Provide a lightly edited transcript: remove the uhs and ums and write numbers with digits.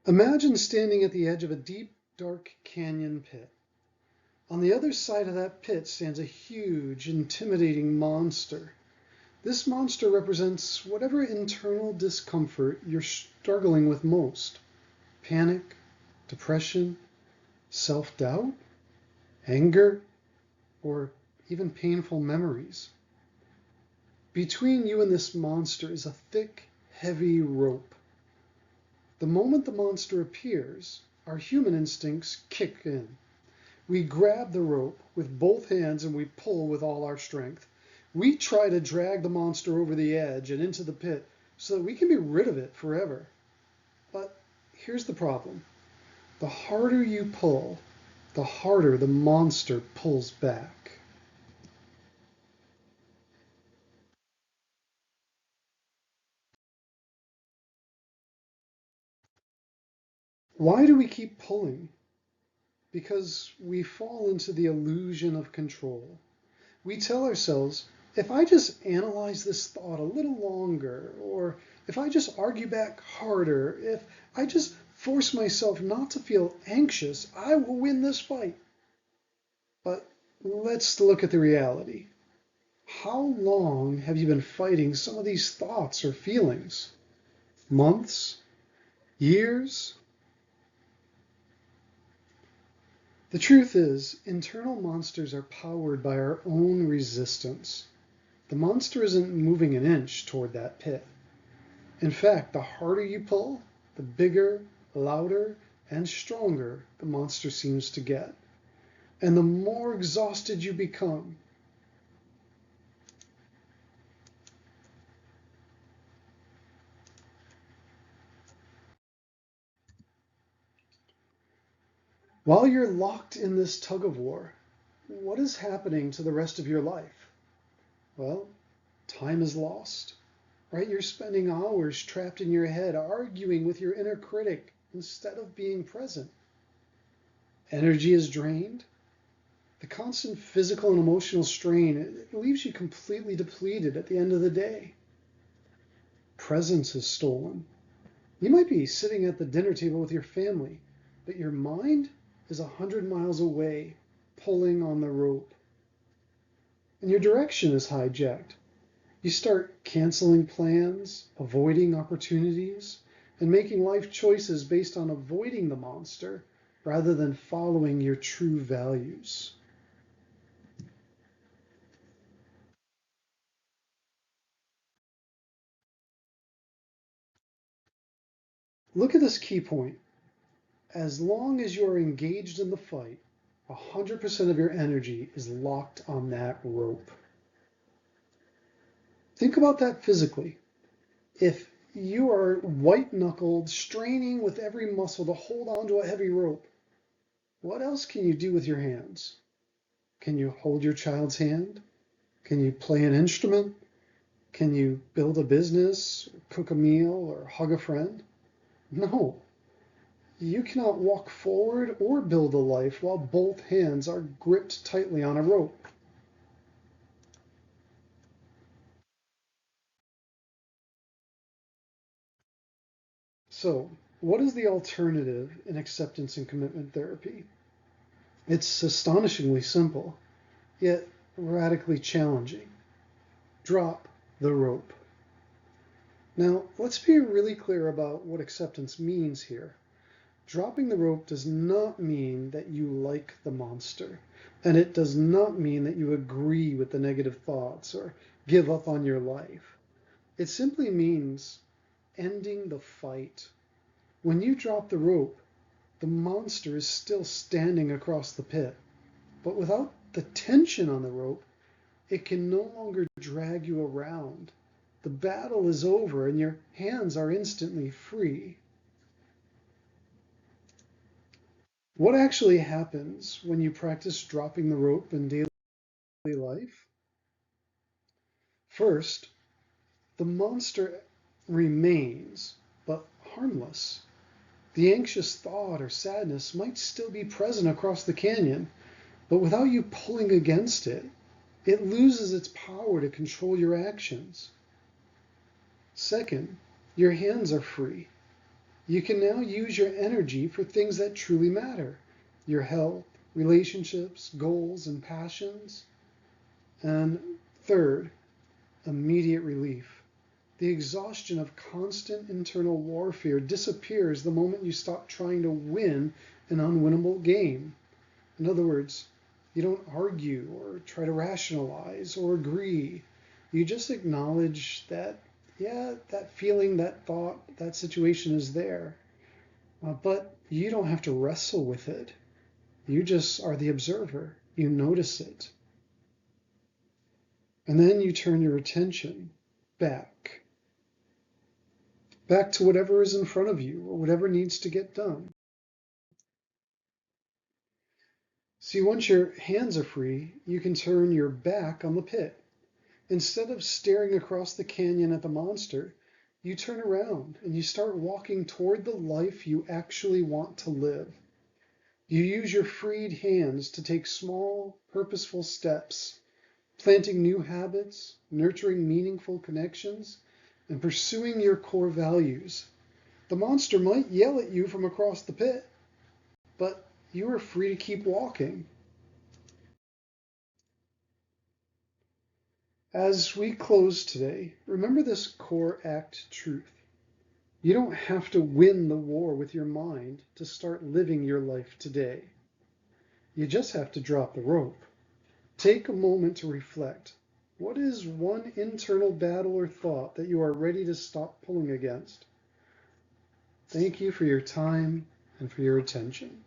Imagine standing at the edge of a deep, dark canyon pit. On the other side of that pit stands a huge, intimidating monster. This monster represents whatever internal discomfort you're struggling with most. Panic, depression, self-doubt, anger, or even painful memories. Between you and this monster is a thick, heavy rope. The moment the monster appears, our human instincts kick in. We grab the rope with both hands and we pull with all our strength. We try to drag the monster over the edge and into the pit so that we can be rid of it forever. But here's the problem. The harder you pull, the harder the monster pulls back. Why do we keep pulling? Because we fall into the illusion of control. We tell ourselves, if I just analyze this thought a little longer, or if I just argue back harder, if I just force myself not to feel anxious, I will win this fight. But let's look at the reality. How long have you been fighting some of these thoughts or feelings? Months? Years? The truth is, internal monsters are powered by our own resistance. The monster isn't moving an inch toward that pit. In fact, the harder you pull, the bigger, louder, and stronger the monster seems to get. And the more exhausted you become. While you're locked in this tug of war, what is happening to the rest of your life? Well, time is lost, right? You're spending hours trapped in your head, arguing with your inner critic instead of being present. Energy is drained. The constant physical and emotional strain, it leaves you completely depleted at the end of the day. Presence is stolen. You might be sitting at the dinner table with your family, but your mind is 100 miles away, pulling on the rope. And your direction is hijacked. You start canceling plans, avoiding opportunities, and making life choices based on avoiding the monster rather than following your true values. Look at this key point. As long as you're engaged in the fight, 100% of your energy is locked on that rope. Think about that physically. If you are white-knuckled, straining with every muscle to hold onto a heavy rope, what else can you do with your hands? Can you hold your child's hand? Can you play an instrument? Can you build a business, cook a meal, or hug a friend? No. You cannot walk forward or build a life while both hands are gripped tightly on a rope. So, what is the alternative in acceptance and commitment therapy? It's astonishingly simple, yet radically challenging. Drop the rope. Now, let's be really clear about what acceptance means here. Dropping the rope does not mean that you like the monster, and it does not mean that you agree with the negative thoughts or give up on your life. It simply means ending the fight. When you drop the rope, the monster is still standing across the pit, but without the tension on the rope, it can no longer drag you around. The battle is over and your hands are instantly free. What actually happens when you practice dropping the rope in daily life? First, the monster remains, but harmless. The anxious thought or sadness might still be present across the canyon, but without you pulling against it, it loses its power to control your actions. Second, your hands are free. You can now use your energy for things that truly matter: your health, relationships, goals, and passions. And third, immediate relief. The exhaustion of constant internal warfare disappears the moment you stop trying to win an unwinnable game. In other words, you don't argue or try to rationalize or agree. You just acknowledge that, yeah, that feeling, that thought, that situation is there. But you don't have to wrestle with it. You just are the observer. You notice it. And then you turn your attention back to whatever is in front of you or whatever needs to get done. See, once your hands are free, you can turn your back on the pit. Instead of staring across the canyon at the monster, you turn around and you start walking toward the life you actually want to live. You use your freed hands to take small, purposeful steps, planting new habits, nurturing meaningful connections, and pursuing your core values. The monster might yell at you from across the pit, but you are free to keep walking. As we close today, remember this core act truth. You don't have to win the war with your mind to start living your life today. You just have to drop the rope. Take a moment to reflect. What is one internal battle or thought that you are ready to stop pulling against? Thank you for your time and for your attention.